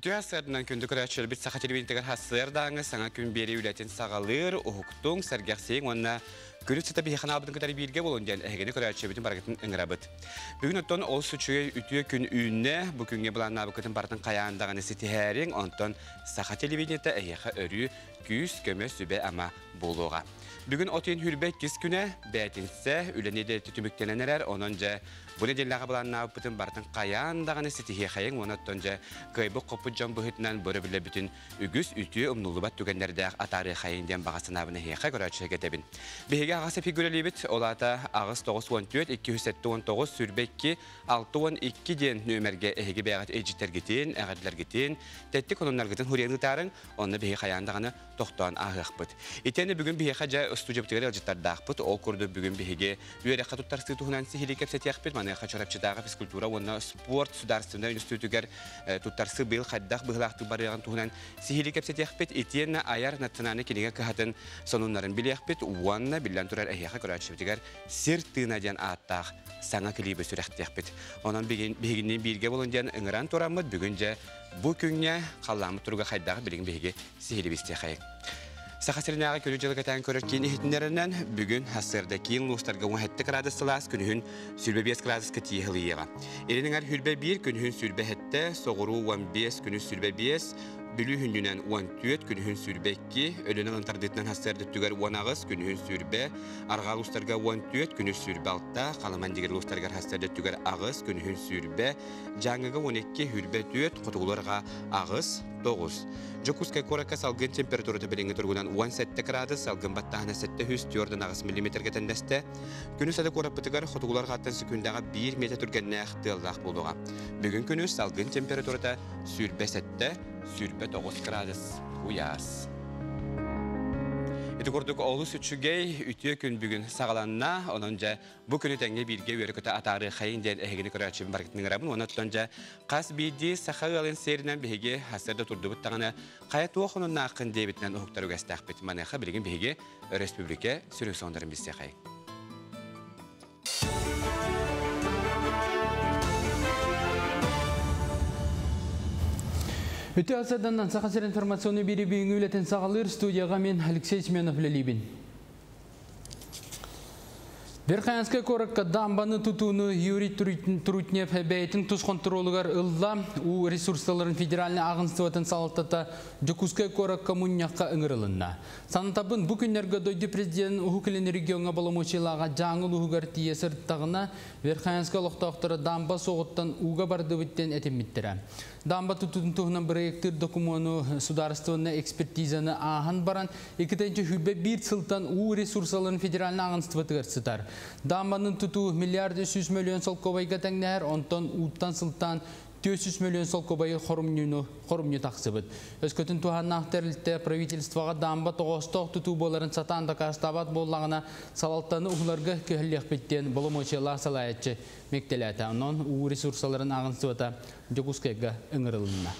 Ütü hasırından kündü kıraçıl bir sağa televizyon hasır dağını sana gün beri ületin sağalır, uhuktun, sergahsayın onunla Gülü çıta bir kanabının kadar bilge boluncan ehgeni kıraçıl bütün barakatın ıngırabıt. Bugün otton ol suçuya ütüye gün ünne, bugün yapılan nabıkatın baratın kayağındağını sitiherin, ondan sağa televizyonda ehyeha örü, güz köme sübe ama buluğa. Bugün otin hülbek giz güne, betinse, üleni de tütümükleneneler, onunca bu nedenle bulan nabıkatın baratın kayağındağını sitiherin, onunca kaybı kopucan buhutnan börü bile bütün ügüz ütüye umnulubat tükenlerde atarı hayından bağısı nabını heyha kıraçıl getebin. Bihege ağası figüreli bit, olata ağız 914, 219, sürbekki 612 diyen nömerge ehege beğat ejitler gitin, eğadiler gitin, tettik onunlar gitin huriyanı tarın, onunla bihe kayandağını tohtan ağıq bit. İteni bugün bihe kaca studio bitigeri alcıtlar dağ bit, ol kurdu bugün bihege üyere katutlar sıtuhunan sihili kepset yak bit, manaya kaçarapçı dağı fiskultura, onna sport sudarstında ünistitutüger tutarsı bil kaddağ bıhlaktı barıyan tuhunan sihili kepset yak bit, iteni ayar natınanı kilige kıhatın sonunların bile yak bit, wanna bilen turar ehya kıraçı bitiger sirtına diyen attaq sana klibi sürektiyak bit. Onun biginliğin bilge boluncan ıngıran turamıd bugünce bu künye kallamı turga kaydağı bilgin bigi sihili bistiyakayık. Sakasırınağı körücülük eten körürkeni hitinlerinden bugün hasırdaki yılmışlarga 17 gradus sılas günühün sülbe 5 gradus katiye hılıyığa. Elinin hülbe 1 günühün sülbe hette, soğuru 15 günü sülbe 5, Bülü hündünen 14 günühün sürbekki, ölünün internetinden hasardı tüger 10 günühün sürbe, argal ustarga 14 günü sürbe altta, kalaman diger ustarga hasardı tüger ağız günühün sürbe, canıga 12 hürbe 4, kutuğularga ağız 9. Jokuskay koraka salgın temperatürü bilingi turgunan 17 gradus, salgın battahına 700 diyordan ağız milimetre getendeste, günü sadı korapıtıgar kutuğularga attan sekundaga 1 metre türgenine ıhtiyallaq buluğa. Bugün günü salgın temperatürü sürbe 7, sürbe 9 gradus uyaz. Etikorduk oğlu sütçügey ütüye gün bugün sağlanına, onunca bu günü tenge bilge yörüküte atarı xayın den ehegini kıraçı marketinin rabın, onunca qas bildi saxağı alın serinden bihege hasarda turdu buttağına qayat oğunun naqın debitinden uğuktarı göstaq bit manıqa bilgin bihege Respublike sürü sonların bizse xayın. Ütü asırdan sakasır informasyonu biri büyüğün ületen sağalır studiyaga men Alexey Çmenov lelibin. Verkhanskay korakka dambanı tutuğunu Yuri Trutnev beytin tuz kontrolügar ılda u resursların federalini ağınstıvatın sağaltata Jokuskay korakka munyakka ıngırılınna. Sanıtabın bu günlerge doydu prezident uhukilini regionga balamoçilaga жаңыл uhugar tiye sırttağına Verkhanskay loqtaqtara damba soğuttan uga bardı bitten etemmittire. Damba tutun tuğunan projektir dokumunu sudarstığına ekspertizanı ağın baran ekitenci hübe bir sıltan u resursların federalini ağınstıvatı garçıtar. Dambanın tutuğu milyar 100 milyon sol kobayga tengnehar, ondan uuttan sıltan 400 milyon sol kobayı korumnu taksıbıd. Özkötün tuhan nahterlitte pravительствоға damba toğustoq tutuğu boların satan da kastabat bollağına salaltanı uğularga köhüllek bitten bolomoçyallar salayetçi mektelete. Ondan u resursaların ağınsıvata Jokuskayga ıngırılına.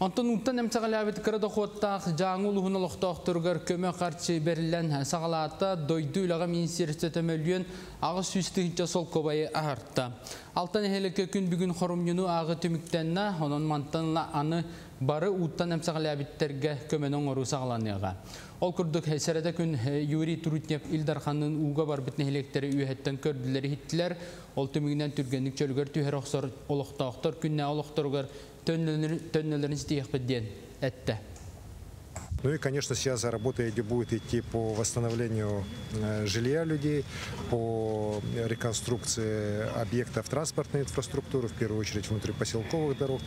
Ondan uuttan emsağalabet kırada xottaq жаңыл uğuna loqtaqtırgar köme qarşı berilen sağalata doydu ilağa ministeristete mölyen ağız süstühünce sol kobayı ağırtta. Altan ehele kökün bugün xorumyunu ağı tümüktenna, onun mantanla anı barı uuttan emsağalabetterge kömenin oru sağlanıyağa. Ol kurduk serede gün Yuri Trutnev İldarxan'ın uğga barbetne helekteri üyetten kördüleri hittiler. Ol tümüğünden türgenlik çölgör tüher oqsar oloqtaqtar günne oloqtargar tönнелерин стих подден. Это. Ну и, конечно, сейчас работа будет идти по восстановлению жилья людей, по реконструкции объектов транспортной инфраструктуры, в первую очередь внутрипоселковых дорог,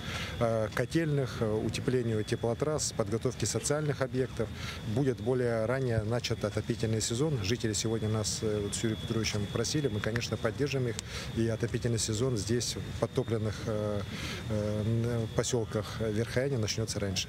котельных, утеплению теплотрасс, подготовки социальных объектов. Будет более ранее начат отопительный сезон. Жители сегодня нас с Юрием Петровичем просили, мы, конечно, поддержим их. И отопительный сезон здесь, в подтопленных поселках Верхаяне, начнется раньше.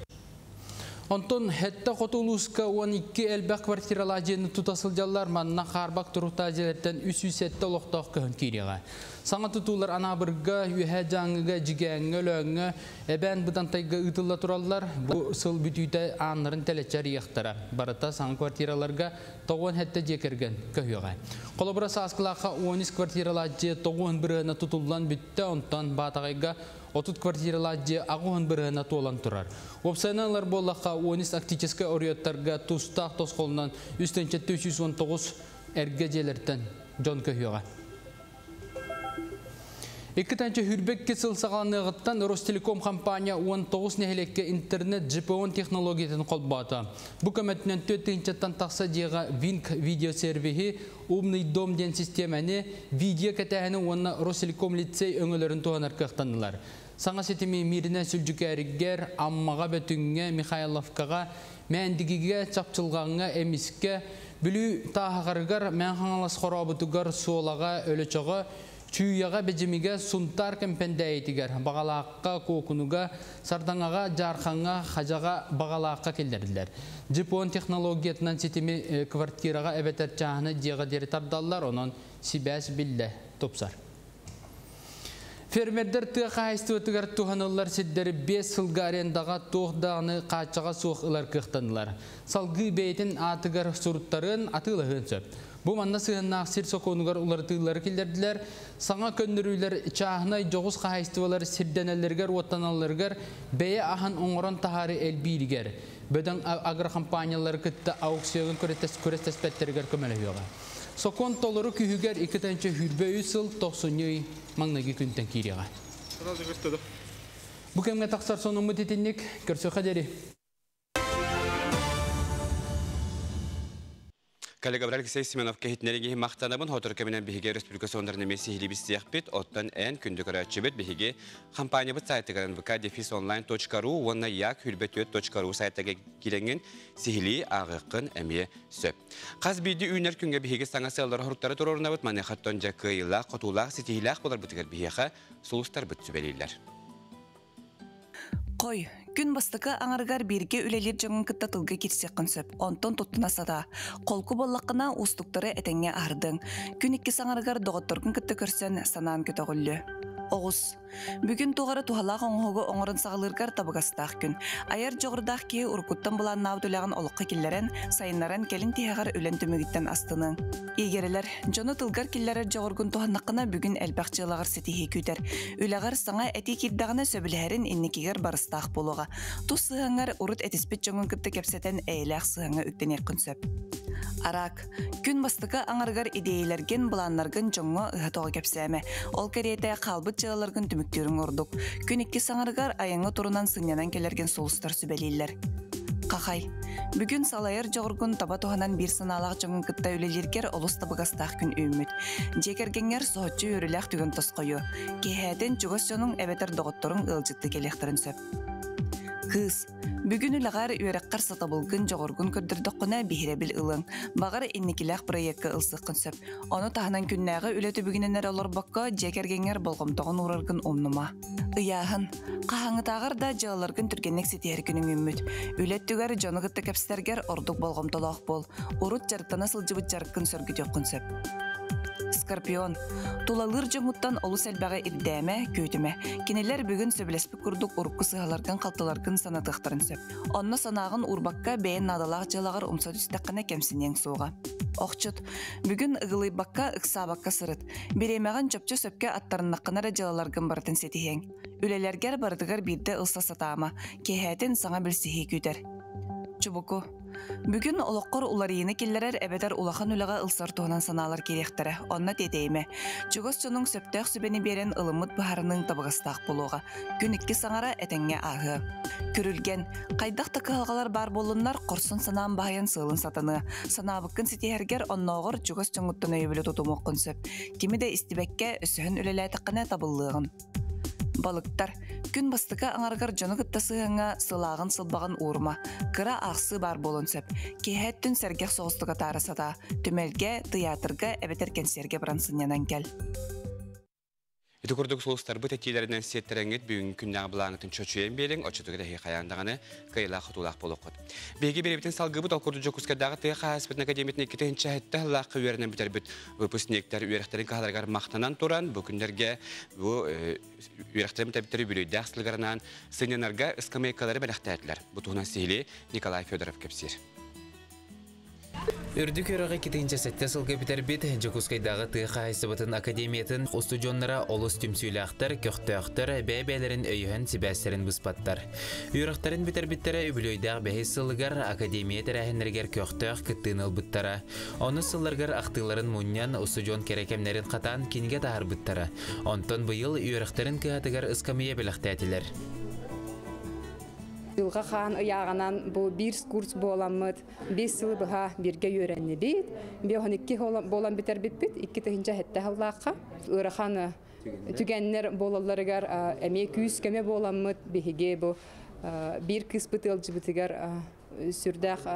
Ondan hatta Qotuluska 12 elbaq kvartiralajını tutasıljallar manna xarbaq turutajilerden 307 loqtaq kön kiriga. Saňa tutular anabırga ühe jaňyga jigäňe löňe ben budan tayga ıtılla turallar. Bu sıl bütüde anların teleçer ýaktara. Barata saň kvartiralarga toğun hatta jekergen köýüga. Kolobra sasklaqa 13 kvartiralajy toğun birine tutullan bitdi ondan batagayga 30 квартиралар же ағуын біріғына толан тұрар. Опсайналар болаққа 10 актическа ориоттарға тұстақ тосқолынан үстенче 319 әрге желерттен жон көйіға. Екітінші хүрбек кесіл сағаланығыттан Ростелеком компания 19 нәхелекке интернет GPON технологиятын қолбаты. Бұл көмәтінен 4-тен тақса деға Wink видеосервихи умный дом ден системәне видео кәтәхіні онына Ростелеком лицей өңілерін туғанар қықтанылар. Саңа сетімі миріне сүлжікі әрігер, аммаға бөтінге, Михайловкаға, мәндігіге, чапчылғанға, әміске, бүлі тағығарғар, мән қаңалас қорабытығар, суолаға, өлічіға, Чүйяға бәжіміге сұнтар кәмпендәйетігер, бағалаққа, көкінуға, сардаңаға, жарқанға, қажаға, бағалаққа келдерділер. GPON технологиятынан сетімі квартираға әбетер чағыны деға дері тардалар, онын сибәс білді топсар. Фермердер тұға қайыстығытығар тұғанылар сетдері 5 сылға арендаға тоғдағыны қачаға соғылар қықтанылар. Салғы бейтін атығар сұруттарын атылығын сөп. Бұл маңна сығыннақ сир соқуынығар ұлартығылары келдерділер. Саңа көндірілер чағынай жоғыз қайыстывалар сирденелергер, оттаналаргер, бәйе ахан оңыран тахары әлбейдігер. Бөдің агрокомпаниялары күтті ауксиогын көрестеспеттергер көмелі үйеға. Соқуын толыры күйігер 2-тінші хүрбе үйсіл 90 маңнағы күнтен кейреға. Бұл кәмге тақсар соның мұтетінік көрсі қадері. Коллега Алексей Семенов кехитнерге мақтанабын хотыр көменен беге республикасондар немесе хилибис сияқпет, оттан ән күнді көрәтшібет беге компаниябыт сайтыгарын vk-online.ru онна як хүлбет.ru сайтыға келенген сихили ағықын әме сөп. Қаз бейді үйнер күнге беге саңа сәлдары ғұрттары тұрорынабыт манеқаттон жақы илақ, қотулақ, сетихилақ болар бұтығар беге сұлыстар бұт сүбелейлер. Қой, күн бастықы аңарғар берге үлелер жоңын күтті тылғы кетсек қынсып, онтон тұттына сада. Қолқы боллақына ұстықтары әтәңе ардың. Күн ikki аңарғар доғыттырғын күтті көрсен санаан көті ғылы. Оғыз. Бүгін туғары туғалақ оңғығы оңырын сағылырғар табығастақ күн. Айар жоғырдақ ке ұрқыттан бұлан наудылағын олыққа келлерін, сайынларын келін тияғар өлен түмігіттен астының. Егерілер, жоны тылғар келлері жоғырғын туғаннақына бүгін әлбәқчылағыр сетихи күтер. Өлағар саңа әти кирдағына сөбілерін иннекегер барыстақ болуға. Тус сығаңар ұрыт әтіспет жоңын күтті кепсетен әйләқ сығаңа үттенер күнсөп. Арак, күн бастықы аңарғар идеялерген бұланларғын жоңы ұғатуға кепсәме. Ол кәреті қалбыт жылаларғын түміктерін ордық. Күн ikki саңарғар айыңы тұрынан сыңнянан келерген солыстар сүбәлейлер. Қақай, бүгін салайыр жоғырғын таба туғанан бір сыналақ жоңын күтті өлелергер олыс табығастақ күн өйміт. Жекергенер соғытчы өріләқ түгін тосқойы. Кейхәден жүгіс жоның әбетер доғыттырың ұлжытты келектерін сөп. Кыз, бүгін үлағар үйераққар сатабылғын жоғырғын көрдірдіққына бейіребіл ұлың. Бағар иннекіләқ проекті ұлсыққын сөп. Оны тағынан күннәғы үлеті бүгіненер олар баққа жекергенер болғымтоғын ұрарғын омнума. Ыяғын, қағаңытағыр да жылаларғын түргеннек сетер күнің үміт. Үлеттігер жоңығытты кәпстергер ордық болғымтолақ бол. Урут жарықтана сылжыбыт жарыққын сөргідеққын сөп. Скорпион. Тулалыр жоңуттан олу сәлбәғі ирдәмә, көйтімә. Кенелер бүгін сөбілеспі күрдік ұрыққы сығаларғын қалтыларғын санатықтарын сөп. Онны санағын урбаққа бәйін надалақ жылағыр ұмса түстәққіне кәмсінен соға. Оқчыт. Бүгін ұғылый баққа ұқсабаққа сырыт. Беремеған чөпчі сөпке аттарыннаққынары жылаларғын бартын сетихен. Үлелергер бардығыр бірді ұлса сатама. Кейхәтін саңа білсихи күтер. Чубуку. Бүгін олыққыр уларыйыны келлерер әбетер улахан үліға ылсар туғынан саналар керектірі. Онна тетейме. Чугос жоның сөптәқ сүбені берен ылымыт бұхарының табығыстақ болуға. Күн ikki саңара әтәңе ағы. Күрілген. Қайдақ тақығалғалар бар болынлар қорсын санаан бағайын сылын сатыны. Санабыққын сетехергер онноғыр чугос жоңыттын өйбілі тұтумоққын сөп. Кемі де істібәкке өсіхін үлеләтіққіне табылығын. Балыктар, күн бастықы аңарғар жоны күттасығыңа сылағын сылбағын урма. Кыра ақсы бар болын сөп. Кейхәттін сәргеқ соғыстыға тарысада. Түмелге, тыятырға, әбетеркен серге бұрансынянан кәл. Ити күрдік сұлыстар бұт әтейлерінен сеттереңет бүгін күннәғы бұлаңытын чөчуен белің, очытығы дәхи қаяндағаны қайылақ құтулақ болу құд. Беге беребетін салғы бұт алқұрды жоқұскадағы тыға қаспетін академиятын екітін чәхетті лақы үйерінен бітер бүт выпускниктер үйеректерін қағаларғар мақтанан тұран, бұл күндерге үйеректерін тәбіттері бүлейді ақсылғарынан сынянарға ысқамайқалары бәліқті әділер. Бұтуғынан сейлі Николай Федоров кепсер. Үрдік өріғі кетігінші сәтті сылғы бітербет, Жокускайдағы тыға хайсыбытын академиятын студионнара олыс түмсүйліқтар, көқтіқтар, бәй-бәйлерін өйіхін сібәстерін бұспаттар. Үйрақтарын бітербеттері үбілөйдәғ бәйіз сылығар академия тәрәхінлергер көқтіқ күттіғын бұттара. Оны сылырғар ақтыларын мұннян студион керекемлерін қатан кенге тағыр бұттара. Онтон бұйыл үйрақтарын кығатығар ұскамия біліқтәтілер. Жылға қан ұяғанан бұл бір курс боламыд, 5 сылы бұға бірге үйренне бейд. Беғын 2 болам бітер бітпіт, 2 тұхынша әтті қаллаққа. Үріқаны түгеннер болаларығар әме күйіс кәме боламыд, бейге бұл бір кыз бұтылжы бұтығар сүрдәқ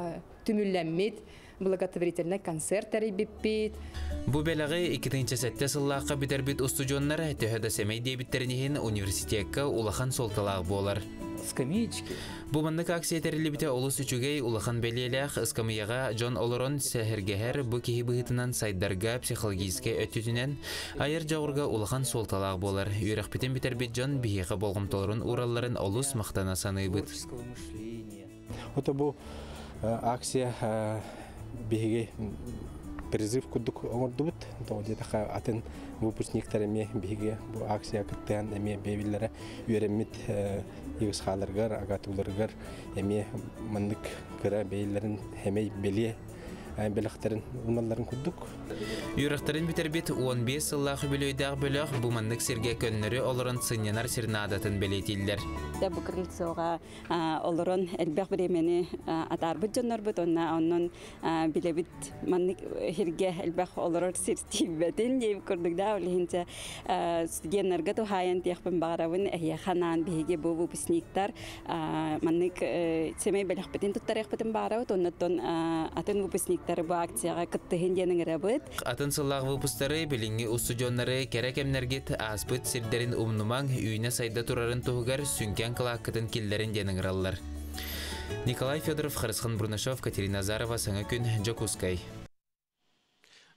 түмілләммет. Благотворительный концерт биппит. Бу беләге 2-нче сәттә сыллакка битербит студионнары төһәдә сәмәй дебиттернеһен университетка улахан солталак болар. Скамеечки. Бу мандык акция терилибите олус үчүгей улахан белеләх скамияга Джон Олорон сәһәргәһәр бу киһи быһытынан сайдарга психологический өтүтүнән айыр жавырга улахан солталак болар. Юрак битен битербит Джон биһиге болгомтолорун уралларын олус мактана саныйбыт. Это бу акция биһиге призыв кудук оңордубут. Тоодетака атын выпускниктарыме биһиге бу акция кыттан эме бебиллере үйренмит игис халаргар, агатуларгар эме мандык кыра бейлерин хемей белие белехтерин уналларын кудук. Юрактарын битербит 15 сыллах билөйдәг бөлөк бу мандык сирге көннөрү олорон сыннанар сирнадатын белетиллер. Бу крыльцоға олорон элбек бремени атарбыт жоннорбут оннон билебит мандык хирге элбек олорор сиртибетин деп көрдүк да олинче студенттарга то хайын тиякпын багарабын ханан биге бу выпускниктар мандык семей белехпетин туттарыхпытын багарабыт оннон атын выпускниктар бу акцияга кыттыгын денеңребит. Атын сыллах выпустары билинги студионнары керекемнергит аспыт сирдерин умнумаң үйне сайда турарын тугар сүнкен кылаккытын киллерин денеңраллар. Николай Федоров, Харисхан Брунашов, Катерина Зарова, саңа күн Жокускай.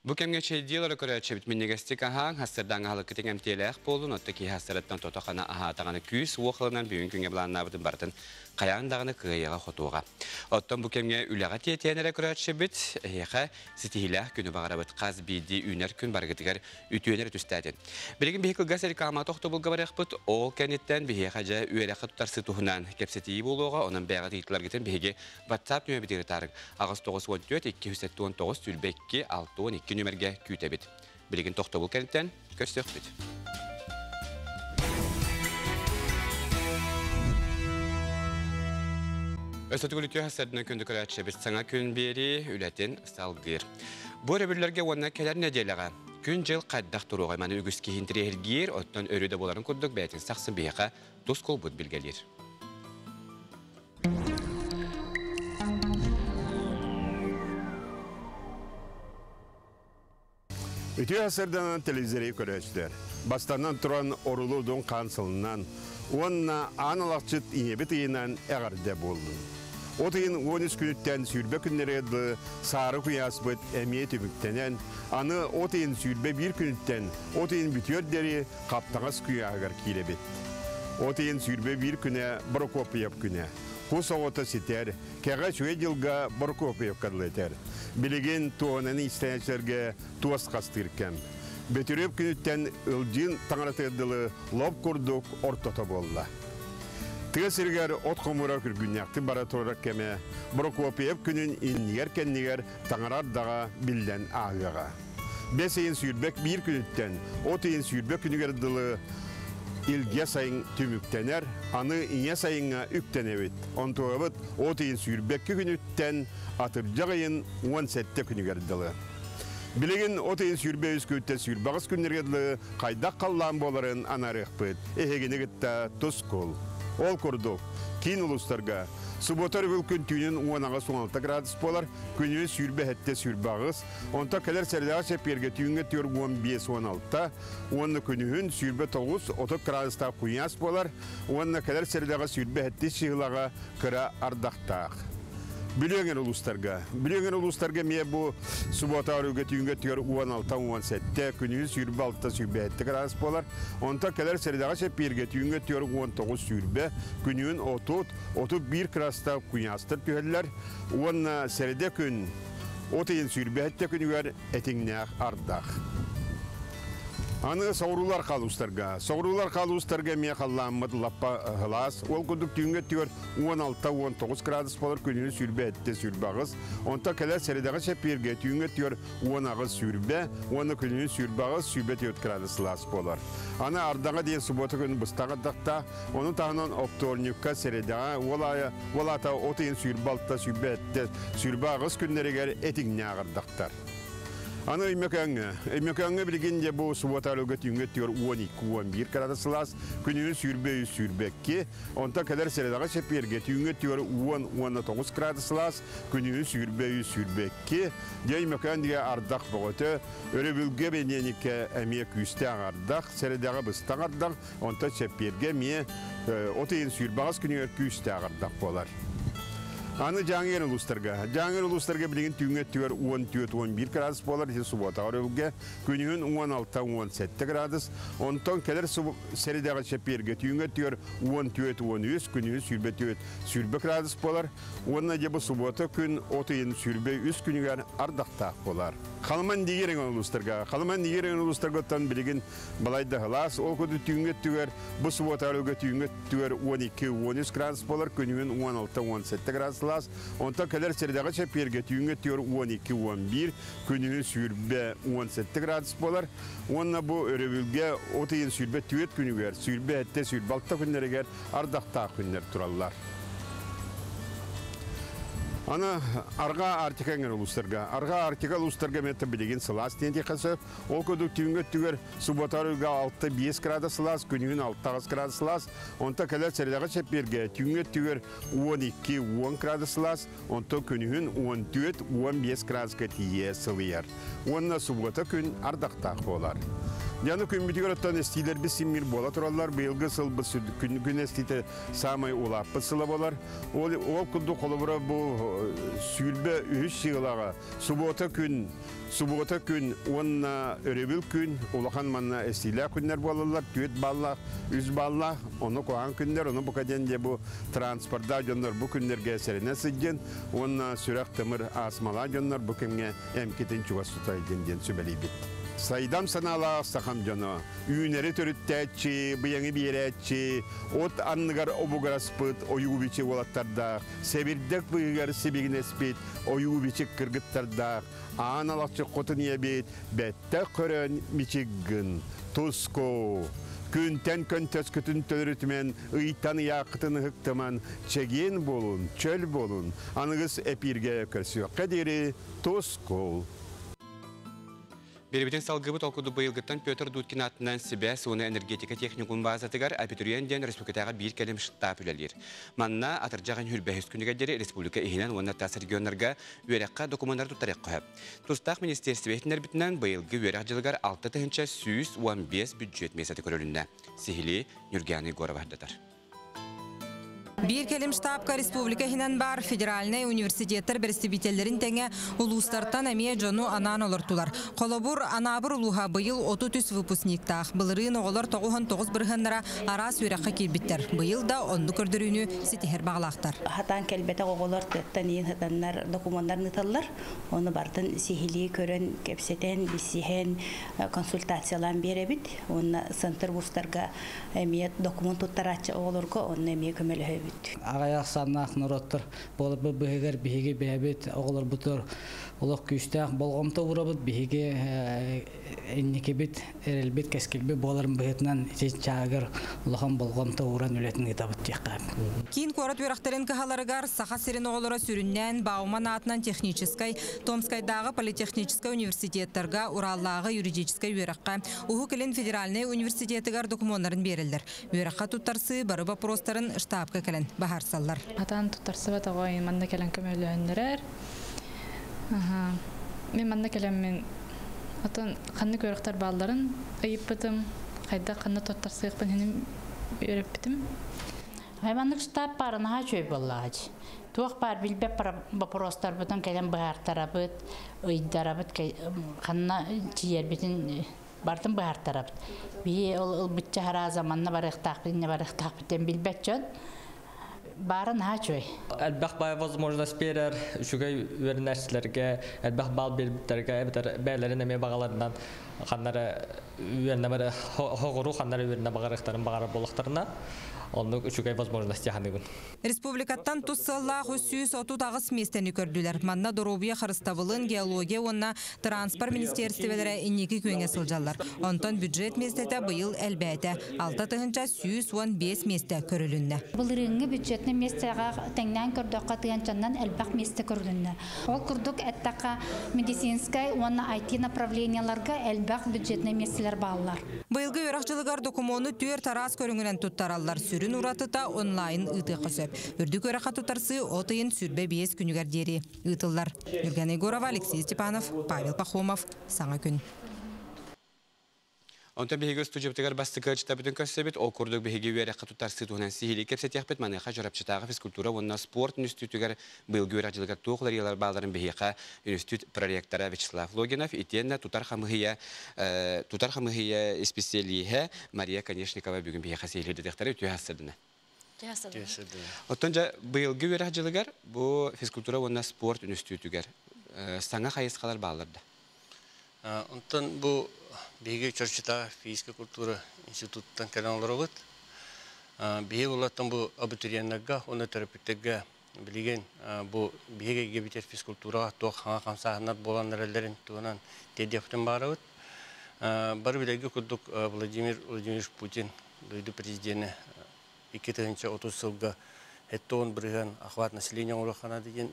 Бу кемге чейдилары көрәчебит миннегестик аһаң хастырдан алы китенгем телех болдун оттаки хастыраттан тотохана аһатаганы күс уохлынан бүгүн күнгө буланнабытын бартын каяндагыны кыйыга хотуга. Оттан бу кемге үләгә тиетенере көрәчебит эһә ситилах күнү багарабыт каз биди үнер күн баргытыгар үтүенер түстәден. Билеген бихикл гасер кама тохто булгабарыхпыт ол кенеттен бихәҗә үеләхә тутарсы тухунан кепсети булуга онын бәгә титләр гитен биһиге WhatsApp нөмер битер тарык. Агыс 914 279 түлбекке 612 нөмерге күтәбит. Билеген тохто бул кенттен көстөкбит. Өстөтүгүлүтү хасадына күндү көрәчебит саңа күн бери үләтен салгыр. Бу ребүлләргә ванна келәр неделәгә. Күн жыл кайдак туруга маны үгүс киһинтирергер, оттан өрүдә буларын күрдүк бәйтен саксын бияка тус кол бут билгелер. Үтü asırdan televizörü körəçlər. Bastandan turan oruludun kansılından, onunla analaqçıt inebit iyindən əğərdə boldu. O tıyın 13 günütten sürbe günləri adı sarı kuyasbıt əmiyyət übüktenen, anı o tıyın sürbe bir günütten, o tıyın bütüyor deri kaptağız kuyağır kilebit. O tıyın sürbe bir güne brokopiyap güne. Kus oğuta siter, kəğə şöy yılga brokopiyap kadılıdır. Bilegen tuğanını isteyençlerge tuğas kastırken. Betürüp günütten ıldın tanıratırdılı lob kurduk ortata bolla. Tığısırgar ot komura kürgünyaktı baratorak keme, brokopiyap günün inliyerken niger tanırar dağa bilden ağağa. Beseyin sürbek bir günütten, oteyin sürbek günügerdilı İlgiye sayın tümüktener, anı inye sayına üktenevit. Ontuğabıt, o teyin sürbekki günütten atırcağayın 17 günü gerdilı. Bilegen o teyin sürbe üskütte sürbağız günlergedili kaydak kallan boların anarıqpıt. Ehegini gitta tuskul. Ol kurduk, kin uluslarga. Subotar vülkün tüyünün 16 gradus bolar, günü sürbe hette sürbağız. Onta kadar serdağa seperge tüyünge tüyor 15-16'ta. Onunla günühün sürbe 9-30 gradus'ta kuyas bolar. Onunla kadar serdağa sürbe hette şığılağa kıra ardaktağ. Biliyorlar uluslarga me bu subotar vülkün tüyünge tüyor 16-17'te. Günü sürbe 6'ta sürbe hette gradus bolar. Onta kadar serdağa seperge tüyünge tüyor 19 sürbe. Günün 30-31 gradus'ta kuyastır tüyeller. Onunla seride gün Otayın sürbeğette günüger etingnağ ardaq. Аны сауруулар қалуыстарға. Сауруулар қалуыстарға мен қалламыд лаппа ғылас. Ол күдік түйінге түйір 16-19 градус болар күніне сүрбе әтті сүрбағыз. Онта кәлі сәредіға шәперге түйінге түйір 10-ағыз сүрбе, 10 күніне сүрбағыз сүрбе 4 градус лас болар. Аны ардаға дейін сұботы күн бұстағы дақта, оны тағынан опторникка сәредіға олата отайын сүрбалта сүрбе әтті сүрбағыз күннерегер әтіңне ағырдақтар. Аны өймекаңы білгенде бұл суатарылғы түйінге түйір 12-11 градусылас, күніне сүрбекке, онта кәлер сәредаға шәперге түйінге түйір 10-19 градусылас, күніне сүрбекке, өймекаң деге ардақ бұғыты, өрі бүлге бененеке әме күсті ағардақ, сәредаға бұстақ ардақ, онта шәперге ме отайын сүрбағыз күніне күсті ағардақ болар. Аны жаңыр улустарга билген түйінге түйер 10-11 градус болар, субота өрілге, күнігін 16-17 градус, онтон кәлер сәредеға шәперге түйінге түйер 10-13, күнігін сүрбе градус болар, онына дебі субота күн отайын сүрбе 3 күнігер ардақтақ болар. Қалыман дегерен улустарга оттан білген балайды ғылас, ол көді түйінге түйер, бұл субота өрілге түйінге түйер 12-13 градус болар, күнігін 16-17 градус. Онта кәлер сәредіға шәперге түйінге түйір 12-11, күнігін сүрбе 17 градус болар. Онына бұл өребілге отайын сүрбе түйет күнігер, сүрбе әтте сүрбалта күннерігер, ардақта күннер тұралар. Аны арға артикаңыр улустарга меті білеген сылас тенде қасы, ол көдік түйінге түгер суботарыға 6-5 градус сылас, күнігін 6 градус сылас, онта кәлер сәредіға шәперге түйінге түгер 12-10 градус сылас, онта күнігін 14-15 градусқа тие сылыяр. Онына субота күн ардақтақ болар. Яны күн бүтігер оттан әстейлер біз симмир бола тұралар, бейілгі сыл күн әстейті самай олаппы сылы болар. Ол күнді қолыбыра бұл сүйлбе үш сығылаға. Субота күн, онына өребіл күн, олақан манна әстейлер күннер болалар, түйет баллақ, үз баллақ, оны қоған күннер, оны бұқаденде бұл транспортда жонлар бұл күннерге әсеріне сыден, онына сүрақ тымыр асмала жонлар бұл кемге әмкетін чуға сұтай денден сөбәлей бет. Сайдам санала сахам жано, үйнері төріттәтші, бұяңы бейрәтші, от анныгар обугараспыт, ойуубичі олаттарда, сәбірдік бұйығар себегін әспет, ойуубичі кіргіттарда, аналақчы қотын ебет, бәтті көрін мичігін, тұско. Күнтен көнтөс күтін төлірітімен, ұйтан яқытын ғықтыман, чеген болун, чөл болун, анығыз әпирге көрсі қадері, тұско. Беребетен салгыбыт окуду быйылгыттан Петр Дудкин атынан Сибәс оны энергетика техникум базатыгар абитуриенден республикатага бир келем штаб үлелер. Манна атыржаган хүрбәһис күнүгәдәре республика ихинен онна тасыр регионнарга үерәккә документтар тутарак куйып. Тустак министерство бетнәр битнән быйылгы үерәк җылгар 6 тыгынча 115 бюджет месяты көрүлүнә. Сихили Нурганы Горовахдатар. Bir kelim штабка республика хинен бар федеральный университеттер берестибителлерин теңе улустартан әмие жону анан олыртулар. Колобур анабыр улуха быйыл 30 выпускниктах. Былырын оғылар 9 бірғынлара арас үйраққа келбіттер. Быйыл да онды көрдірүүнү сетихер бағылақтар. Хатан келбете оғылар төттен ең хатанлар документтарын ыталлар. Оны бартын сихили көрін кепсетен, бисихен консультациялан беребит. Оны центр вустарга әмие документ туттарачы оғылырға оны әмие көмелі хөбіт. Ағаяқ саннақ нұроттыр. Болып бұғығыр бігі бәбет оғылыр бұтыр. Олық күштәқ болғамта ұрабыд бігі әннекебет, әрелбет кәскелбе боларын бұғытынан чағыр олықан болғамта ұран өлетін ғитабыт текқап. Кейін қорат өрақтарын кағаларығар сақа серін оғылыра сүріннен Бауман атынан техническай, Томскайдағы политехническай университеттерға, Ураллағы юридическай өраққа, ұғы келін федеральный университетігар документтарын берілдір. Өраққа тұттарсы бары вопростарын штабқа келін бағар саллар. Атан тұттарсы бат оғай манда келін көмелі мен манда келем мен атын қанды көріқтар балдарын ұйып бітім, қайда қанды тоттар сыйықпын хенім өріп бітім. Ғаймандық штаб барынаға жөй боллағыч. Туақ бар білбеп бапыростар бұтын келем бұғартара бұт, ұйдара бұт, қанна чиер бітін бартын бұғартара бұт. Бейе ол бұтча хара заманна барықтақ бітіне барықтақ бітен білбет жон. барын хачой. Әлбәқ бай возможность берер, шугай вернәшләргә, әлбәқ бал бербитәргә, бәйләрен әме бағаларынан қаннары вернәмәре хоғыру қаннары вернә бағарықтарын бағары болықтарына. Онлық үшігай возможности ханығын. Республикаттан тұссалла 330 местені көрділер. Манна Доробия Харыставылын геология онна транспорт министерствелері иннекі көңе сылжалар. Онтан бюджет местеті бұйыл әлбәті. 6 тығынша 115 месте көрілінні. Бұлырыңы бюджетні местеға тәңнен көрдіққа тығынчаннан әлбәқ месте көрілінні. Ол күрдік әттақа медицинскай, онна IT направленияларға әлбәқ бюджетні местелер бағылар. Бұйылғы өрақчылығар докумоны түйер тарас көріңінен тұттаралар. Сүрін ұратыта онлайн ұты қосып. Үрдік өрақа тұтарсы отайын сүрбе 5 күнігердері ұтылар. Юрген Егорова, Алексей Степанов, Павел Пахомов, Саңа күн. Онтан беге студиябытыгар бастыгы читабытын көссебет, ол көрдік беге өреққа тұтарсы туғынан сихили кепсет яқпет маныға жарапчытағы физкультура, онна спорт институтыгар бұйылғы өреқчылығар туғылар елар бағларын бегеға институт проректора Вячеслав Логинов, итенна тутар хамығыя специалиhe Мария Конешникова бүгін бегеға сейледі дектары өте хасырдыны. Оттан жа бұйылғы өреқчылығар бұл физкультура, онна спорт институтыгар саңа қайысқалар бағларды. Онтан бұл Биге чорчита физика культура институттан келен олар биге олаттан бұл абитуриеннерге, оны терапевттерге білген бұл биге гебитер физкультураға тоқ хаңа қамсағынат болан нәрелерін туғынан тедептен бары өт. Бар білеге күрдік Владимир Владимирович Путин, дойды президенті 2030 жылға әттоғын бірген ақват населения олақана деген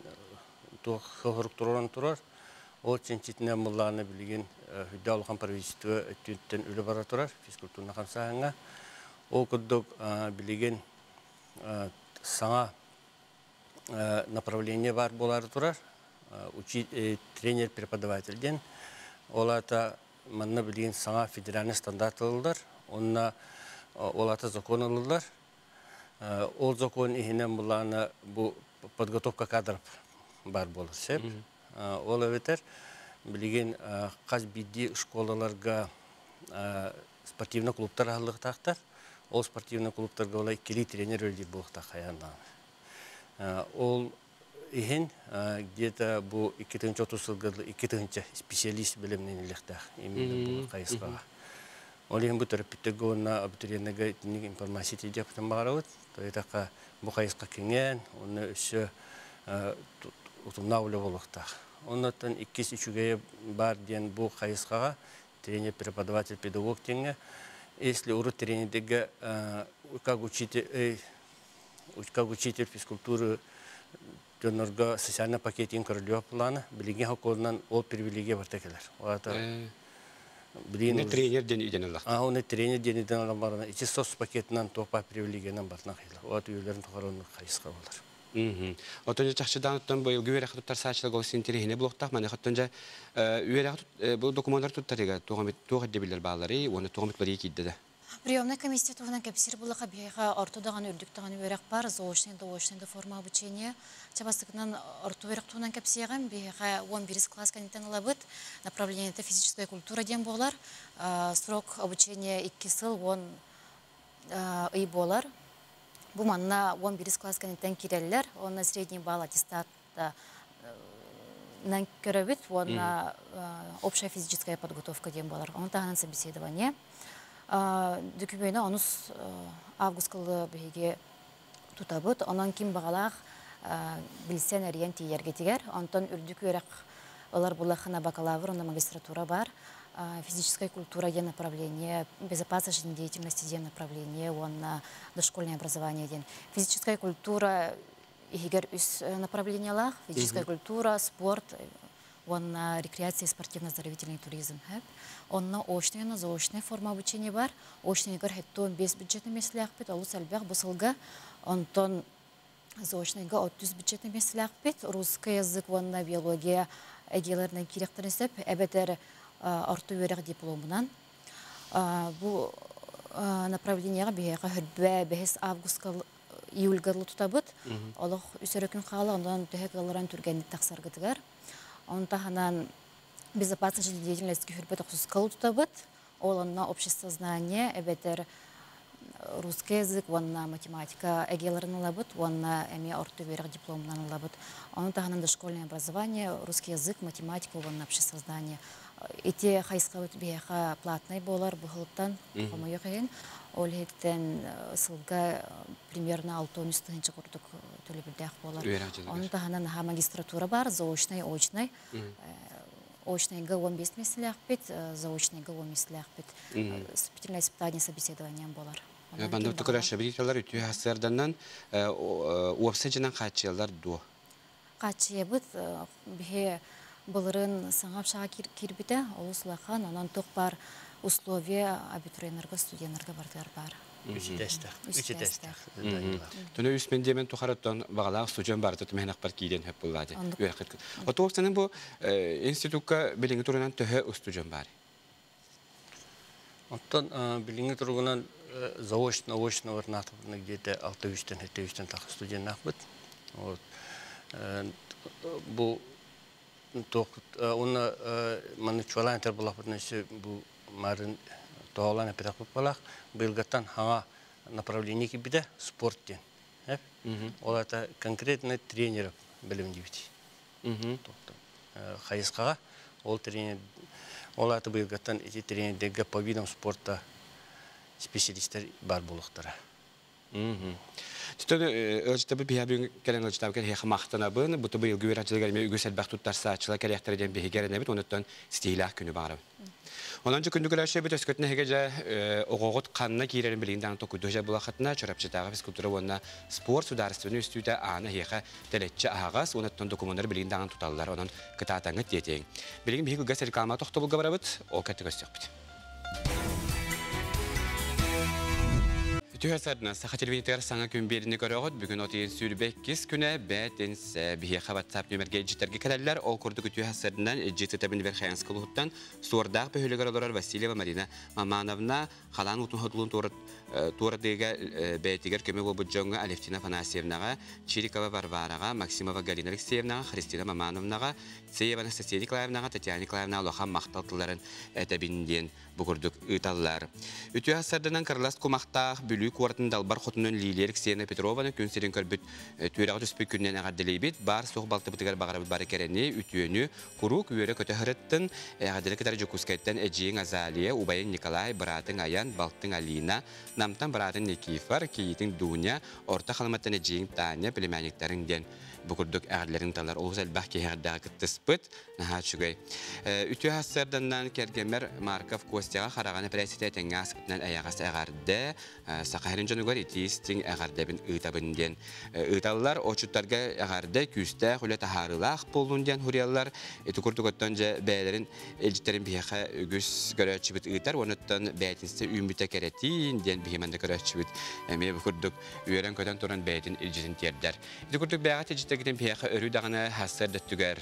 тоқ қылғырық тұрар. Ол ченчетінен мұлланы білген хүдді алған правительство өттінттен өлі бара тұрар, физкультурна қамсағыңа. Ол күрдік білген саңа направление бар болары тұрар, тренер-преподавательден. Ол ата манна білген саңа федеральный стандарт алылдар, ол ата закон алылдар. Ол закон ехінен мұлланы бұл подготовка кадров бар болыр, сеп. Ол өтер, білген қаз бидді школаларға спортивный клубтар алығы тақтар. Ол спортивный клубтарға олай келі тренер өлді бұлықта қаяндан. Ол ехен, где-то бұл 2030 жылғырлы 2-тігінші специалист білімнен еліктақ, емені бұл қайысқаға. Ол ехен бұл терапевттерге онына абитуриеннеге информация тедеп бағара өт. Тойтаққа бұл қайысқа кенген, оны үші ұтымнау өлі болықтақ. Оннан 2-3 бар ден бұл қайысқаға тренер, преподаватель, педагог теңе. Если урок тренердегі как учитель физкультуры дөнерге социальный пакетин көрілуі планы, білген хақуынан ол привилегия бар тәкелер. Не тренер ден үйден ұлақ? Оны тренер ден үйден ұлақ барына. Ичі сос пакетінен тоқпа привилегиядан барына қайлар. Оғат үйлерін тоқарының қайысқа болар. Отонжа чахчыдан оттон бұл үйерек тұттар сачылы голсы интерехіне бұлықтақ, мәне оттонжа бұл документтар тұттарыға тоғы дебілер бағалары, оны тоғымытлары екейді. Приемная комиссия туғынан кәпсір бұлыға бейға ортодаған үрдіктіған үйерек бар, заочный форма обучения. Чабастықынан орто үйерек туғынан кәпсияған бейға 11 класс кәнеттен алабыд, направление это физическая культура ден болар, срок обучения 2 сыл 10 үй болар. Бұл манна 11 класс кәнеттен керелілер, онна средний балл аттестатта көрөбіт, онна общая физическая подготовка ден болар. Он тағынан собеседование. Докумені 10 августкалы бейге тұтабыд, онан кем бағалақ білсен әрген тейерге тегер. Онтан үрдік өрек олар бұлақына бакалавр, онда магистратура бар. Физическая культура ден направление, безопасность деятельности ден направление, онна дошкольное образование ден. Физическая культура егер үс направлениялах, физическая культура, спорт, онна рекреация и спортивно-оздоровительный туризм. Онна очная, заочная форма обучения бар. Очный егер хеттон без бюджетный меселях бит, алу сәлбәқ бұсылға. Онтон заочныйға 30 бюджетный меселях бит. Русский язык, онна биология әгелерінен керектерін сөп, әбәтер орто өрек дипломынан. Бұл направленияға бейеға хүрбә 5 августқа июльгарлы тұтабыд. Олық үсірі күн қалы, ондан төхек алыран түргенді тақсарғыдығар. Онтағынан безопасность деятельности хүрбә 9 қалы тұтабыд. Оланна общество знания, әбәтер русский язык, онна математика эгеларын алабыт, онна эми орто берег дипломнан алабыт. Оны таханан дошкольное образование, русский язык, математика, онна обществознание. Эти хайска бияха платный болар бухылтан, помою хейн. Олхеттен сылга примерно 6-10 тыгынчы курдук төлөбүлдэх болар. Оны таханан магистратура бар, заочный, очный. Очныйга 15 меселях бит, заочныйга 10 меселях бит. Специальное испытание собеседования болар. Банда тукураш билеталар үтү хасарданнан уапсажынан качылар до. Качыбыт бихе былырын саңап шага кирбите, олуслахан, анан ток бар условия абитуриенттерге, студентттерге бардылар бар. Үчі тестах. Түні үсмен демен тұқараттан бағалағы студент барды түмәнақ бар кейден хөп болады. Оты оқсаның бұл институтқа біліңі тұрынан түхі студент бар? Оттан біліңі тұрғынан заочно варнатыбына где-то 600-700 тақ студент ақбыт. Бұл оны маны чуалайынтар болақпытын бұл марын тоғаланы педагог балақ, бұйылғаттан хаңа направление кебіде спорт ден. Ол это конкретно тренеров білімді біті. Хайысқаға ол тренер, ол это бұйылғаттан эти тренердегі по видам спорта специалисттер бар болуқтары. Түтін өлчітабы бейабің кәлін өлчітабы кәл хеқі мақтана бұны, бұты бұйыл гүйер ачылығар үгіс әлбәқ тұттарса ачыла кәріяқтарыден бейгеріне біт, оныттан стейлақ күні бағыры. Onuncu gündük öyle bir teskutne hegece oğut kanına girelim bilindan tokudoja bulakatına çorapçıdağı fizkultura ona spor sudarısını üstüde ana heka teletçi ağaz onundan dokumenler bilindan tutarlar onun kıtaatını diyeceğin. Bilgin bir gazeteli kalma toxtu bulga barabıt o kategorisi yok bit. Tühasardan sahaçelvinter sana gün birini görüyoruz. Bugün otiyen sürbekiz güne bedens bir WhatsApp nömerge cidderge kadarlar o kurduk tühasardan ciddetabini ver xayans kılıhuttan sordaq behülegar olarar Vasilieva Marina Mamanovna xalan utun hodlun turadega betiger köme bobujonga Aleftina Fanasiyevnaga Chirikova Varvaraga Maksimova Galina Alexeyevnaga Kristina Mamanovnaga Tseyeva Anastasia Nikolaevnaga Tatyana Nikolaevna loxan maqtaltıların etabinden bugurduk ıtallar. Tühasardan karlast kumaqtaq bülü kuartın dalbar xotunun Liliya Ksena Petrova'nın künserin körbüt tüyrağı tüspük günden ağaddelebit bar soğuk baltı bıtıgar bağırabıt barı kereni ütüyönü kuruk üyere kötü hırıttın ağaddelik kadar Jokuskayttan Eceğin Azaliye Ubayın Nikolay Baratın Ayan Baltın Alina Namtan Baratın Nikifar Kiyitin Dunya Orta Xalmattan Eceğin Tanya Bilemanyeklerin den bugurduk ağadlerin talar oğuz elbaq ki ağaddağı kıttıspıt nahat şugay. Ütü hasardandan kergemer Markov Kostiyağa xarağana presitetin asıptından ayağası ağardı Saqahirin canıgar itistin ağardabın ıtabından ıtallar oçutlarga ağardı küste hüle taharılaq bolundan huriyallar etukurdukottanca beylerin elcitlerin biyaqa göz görəçibit ıtar onuttan beytinse ümbüte keretin den bihimanda görəçibit eme bugurduk üyeren köden turan beytin elcitin terder etukurduk beyagat elcitlergiden biyaqa örü dağına hasar döttüger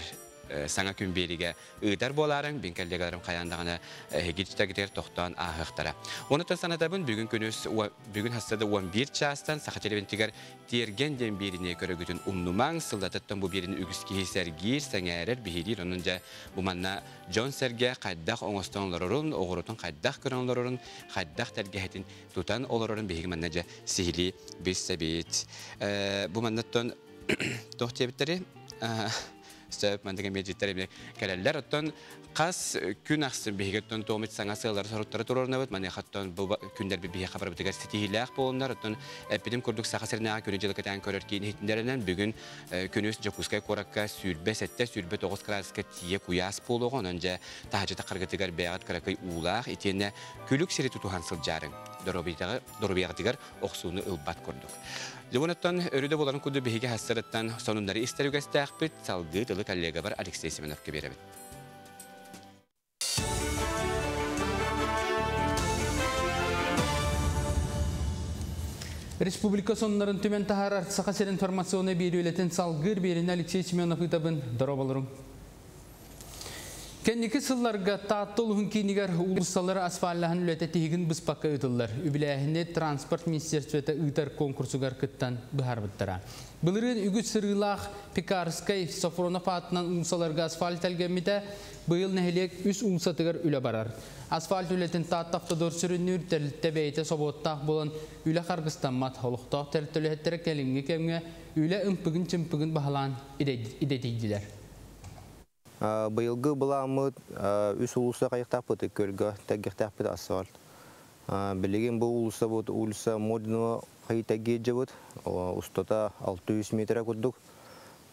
sana gün beriga ıdar boların binkellegalarım kayandağına gidişte gider toxtan ahıqtara. Onuttan sanadabın bugün hastada 11 çastan saxateleventigar tergenden birine göre gütün umnuman sıldatattan bu birini ügüskihi sergir sangerer bihidir onunca bu manna John Serge qaddaq oğustanlarırın oğurutun qaddaq kıranlarırın qaddaq tergehetin tutan olarırın bihig mannaca sihili bir sebit. Bu mannattan toxtiyabitleri Stöp mantıken mecitlerimle kaleller ottan qas gün axsın bihigetton to'mit sangasılar sorutları tururnabat mane hatton bu günler bir bihe xabar bitigar sitihilaq bolunlar ottan epidim kurduk saxasırna günüjülüketen körörkin hitinlerinden bugün günüs Jokuskay korakka sürbe sette sürbe 9 graska tiye kuyas boluğun önce tahajata qargatigar beğat karakay ulaq etene külük siri tutuhan sıljarın dorobiyaqtigar oqsunu ılbat kurduk. Levonattan örüde bolan kudu bihige hassarattan sonunları isterügeste aqbit salgı tılı kollega var Alexey Semenov keberebit. Respublika sonların tümen tahar artsaqasır informasyonu bir ületen salgır birine Alexey Semenov itabın dorobalırım. Кенники сылларга тааттыл хүнкинигер улуссалары асфаллаһын үләтә тигин быспакка ытыллар. Үбиләһине транспорт министерствота ытар конкурсугар кыттан быһарбыттара. Былырын үгүт сырылах Пекарскай Сафронов атынан улуссаларга асфальт әлгәммите быйыл нәһилек үс улусатыгар үлә барар. Асфальт үләтен тааттафтадор сүрүнүр тәбәйте соботтах болан үлә Кыргызстанмат холуктак тәртөләһәттәре кәлинге кемгә үлә ымпыгын чымпыгын баһалан идедиләр. Быйылгы буламыт үс улуса кайыктапыт көлгө тәггәктәпит асфальт. Билеген бу улуса модно кайтаге жабыт. Устата 600 метр курдук.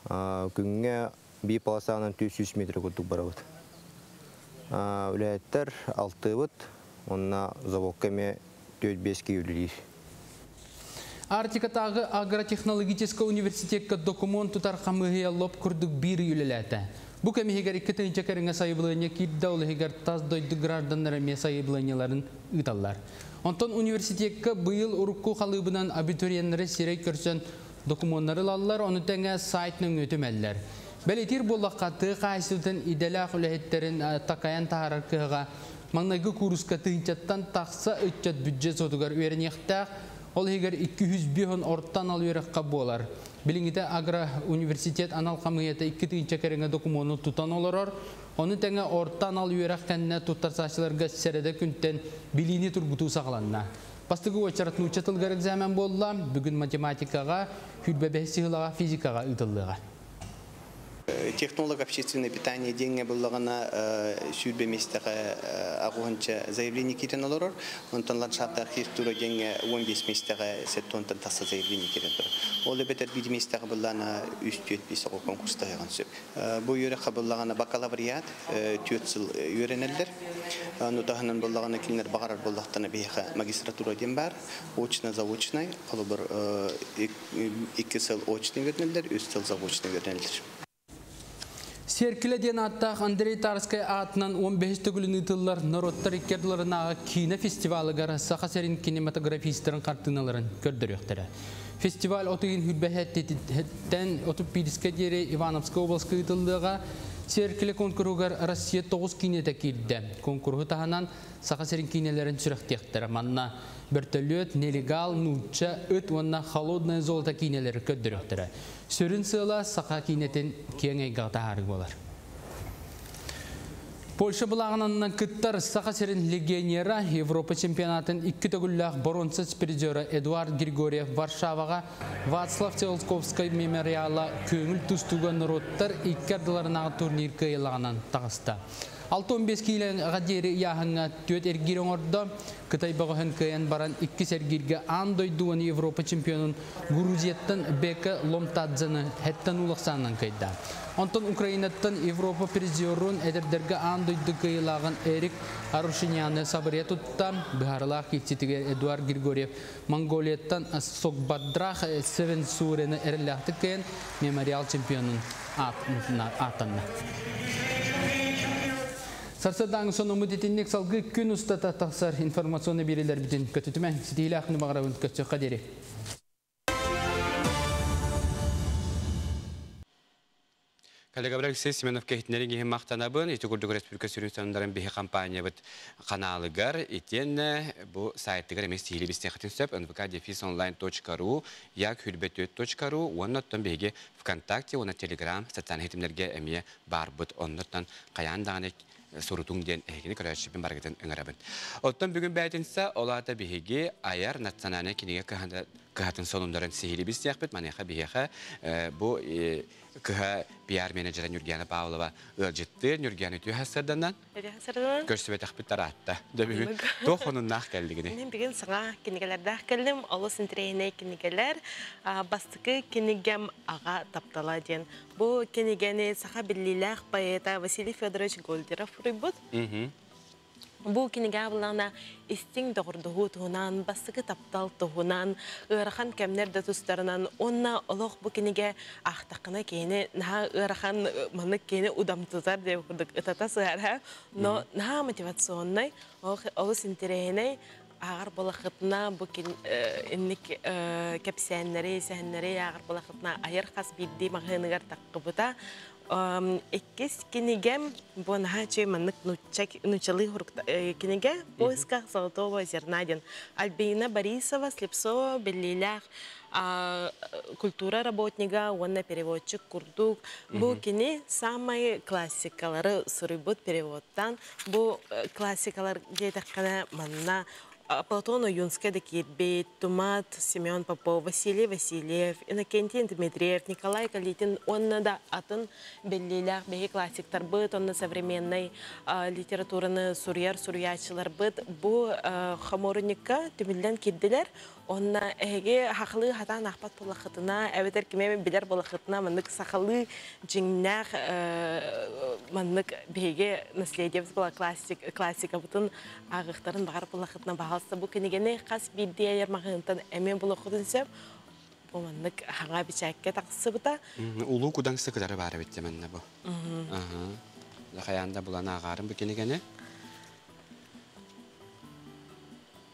Күнгә би полосанан 300 метр курдук барабыт. Үләттер 6 быт. Онна заводкаме 4-5 килолир. Артикатагы агротехнологический университетка документ тутар хамыгы лоп курдук бир юлеләтә. Бу кемигер 2-нче кәреңгә сайыблыгы кирдә улыгыр таз дойды гражданнар ме сайыблыгыларын ыталлар. Онтон университетка быел урукку халыбынан абитуриентләре сирәк көрсен документлары алалар, оны тәңгә сайтның өтөмәлләр. Белетир буллакаты кайсылтын иделах үләһеттерин такаян таарыкыга маңнайгы курска тынчаттан такса өтчәт бюджет сотугар үрәнехтә ол егер 200 орттан алыракка болар. Билиңите агро университет анал камыйты 2-нче кәреңгә документны тутан олорор. Оны тәңгә орттан алырак кәнне тутарсачларга сәрәдә күнтен билини тургуту сакланна. Пастыгы очратны учатылгар экзамен болла, бүген математикага, хүлбәбәсигылага, физикага ытыллыга. Технолог общественное питание деньги буллагана сүрбе местеге агынча заявление кирен алар. Онтан ландшафт архитектура деньги 15 местеге сеттонтан тасы заявление кирен. Ол бетер бир местеге буллана үстөт бис конкурста яган сөп. Бу йөрә кабыллагана бакалавриат 4 жыл йөренелдер. Аны тахынан буллагана кинер багарар буллактана бейха магистратура ден бар. Очно заочный, ал бер 2 жыл очный вернелдер, 3 жыл заочный вернелдер. Серкиледен аттақ Андрей Тарскай атынан 15 түгілін ұтылар народтар иккерділерінаға кино фестивалыгар сақасерин кинематографистерін қартыналарын көрдіріқтірі. Фестиваль отығын хүлбәхеттен 31-ке дері Ивановская обласқа ұтылдыға Серкиле конкуругар Россия 9 кинеті келді. Конкуру тағынан сақасерин кинелерін сүріқтектірі. Манна бертөлет, нелегал, нуча, өт, онна холодная золота кинелері көддіріқтірі. Сөрін сыла сақа кинетін кеңей ғатағарығы болар. Польша бұлағынан күттар сақасерин легионера Европа чемпионатын 2 төгілләқ боронсыз призері Эдуард Григорьев Варшаваға Вацлав Телсковскай мемориала көңіл тұстуған роттар иккерділерінаға турнир күйелағынан тағысты. 6-15 килен гадери яһанга төт эргирен орда Кытай багын кыян баран 2 сергирге андойдуан Европа чемпионын Грузияттан Бека Ломтадзаны хеттен улаксаннан кайда. Онтон Украинаттан Европа призерун эдердерге андойду кыйлаган Эрик Арушиняны сабыретутта бихарлах кититиге Эдуард Григорьев Монголияттан Сокбадрах Севен Сурены эрлахтыкен мемориал чемпионын атанна. Сарсадан соны мудетинник салгы күн устата тақсар информационный берелер бітін көтітімен сетейлі ақыны бағарауын көтсі қадері. Коллега Алексей Семенов кехтнерин гехим мақтанабын, эти Курдук Республикасы сандарын бехи компания бит каналыгар, итен бу сайттыгар эмес тихили бистен хатын сөп, nvk-online.ru, як hülbet.ru, оннаттан беге ВКонтакте, онна Телеграм, социальный хетимлерге эмие бар бит, оннаттан каяндағаны сурутун ден эхини көрәшіпін баргытын ыңырабын. Оттан бүгін бәйтінсі, олата бігеге аяр национальный кинеге кыхатын сонундарын сихили бистен бит, манеха бігеға бу кыха PR менеджера Нургияна Павлова ылжытты, Нургияна түйі хасырданан? Көрсібет ақпыт таратты. Дөбігін тоқ оның нақ кәлдігіне. Мен бүгін саңа кенегелерді кәлдім, олыс интерейіне кенегелер бастықы кенегем аға таптала ден. Бұл кенегені сақа біліләқ поэта Василий Федорович Голдеров рүйбұд. Бұл кенеге абылағына истин доғырдығы тұғынан, бастығы таптал тұғынан, ұрахан кәмнерді тұстарынан, онна олық бұл кенеге ақтақына кейіне, наға ұрахан маңық кейіне ұдамтызар деп күрдік ұтата сығар, но наға мотивационный, олыс интерейіне ağır bolaqıtına bu innik kepsenleri, sehenleri ağır bolaqıtına ayır kas bildi mağınıgar taqqıbıda. Ekkes kinigem bu nahaçı manık nutçalı kinige bu iska Zolotova Zернадин. Альбина Борисова, Слепцова, Беллилях, культура работника, он переводчик, курдук. Бу кини самые классикалары сурыбыт переводтан. Бу классикалар жетаккана манна Платон Уюнский, Декирбейт, Тумат, Семен Попов, Василий Васильев, Иннокентий Дмитриев, Николай Калитин. Он да атын беллилях, беги классиктар быт, он современной литератураны сурьячылар быт. Бу хаморуника түмілден кирдилер. Он эге хақлы хатан ахпат болақытына, әветер кеме билер болақытына, маннык сақалы жиңнақ, маннык беге наследиевс бола классика бұтын ағықтарын бағар болақытына бағалсы. Бұл кенегені қас білді әйер мағынтан әмен болақытын сөп, бұл маннык хаңа бичәкке тақсы бұта. Улу кудаңсы кыдары бары бітті мәнна бұл. Лақаянда бұлан ағарын бұл кенегені?